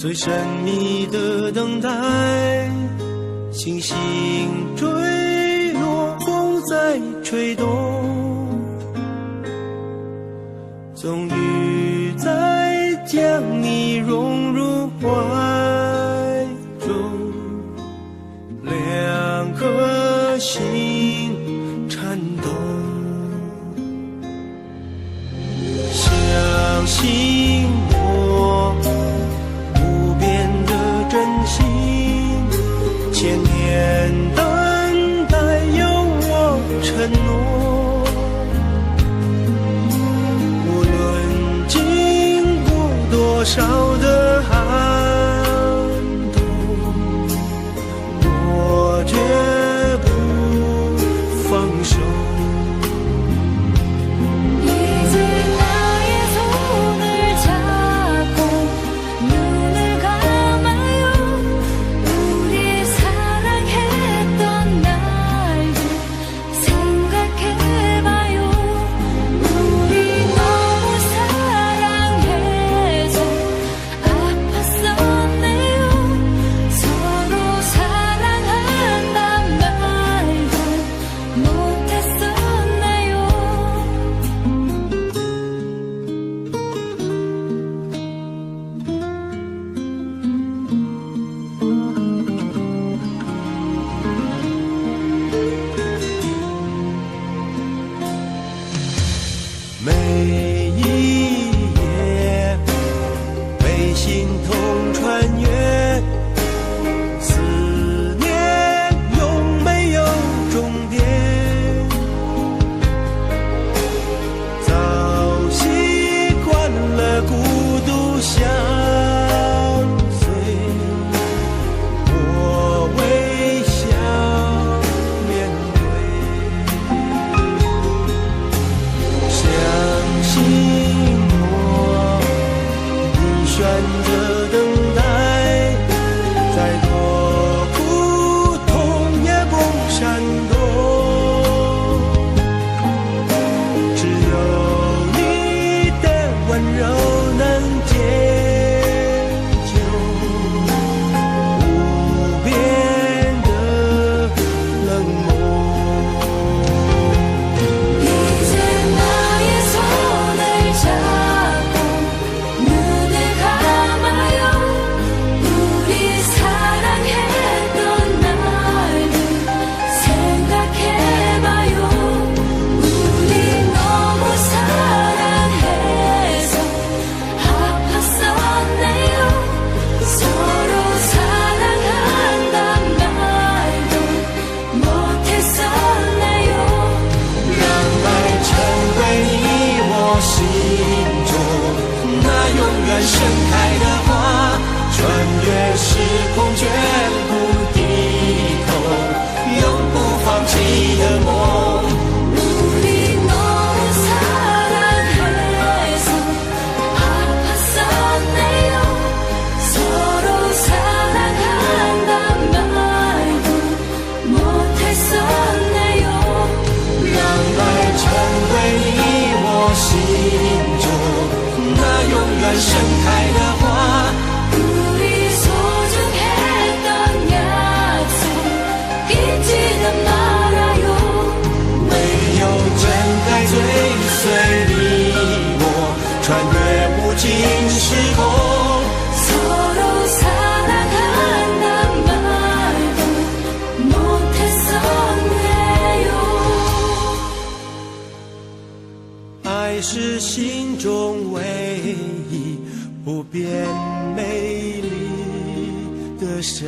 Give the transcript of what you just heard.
最神秘的等待，星星坠落，风在吹动，终于再将你融入怀中，两颗心颤抖，相信我不变的真心，千年等待有我承诺，无论经过多少的寒冬，我绝不放手。每一夜被心痛穿越，思念永没有终点，早习惯了孤独相随，我微笑面对，相信我，你选择等待，再多苦痛也不闪躲，只有你的温柔能解救无边的冷漠。盛开的花，穿越时空绝不低头，永不放弃的梦。우리 너무 사랑해서 아팠었네요. 서로 사랑한단 말도 못했었네요. 让爱成为你我心中那永远盛开的花， 우리 소중했던 약속 잊지는 말아요. 唯有真爱追随你我，穿越无尽时空。 서로 사랑한단 말도 못했었네요. 爱是心中唯一不变美丽的神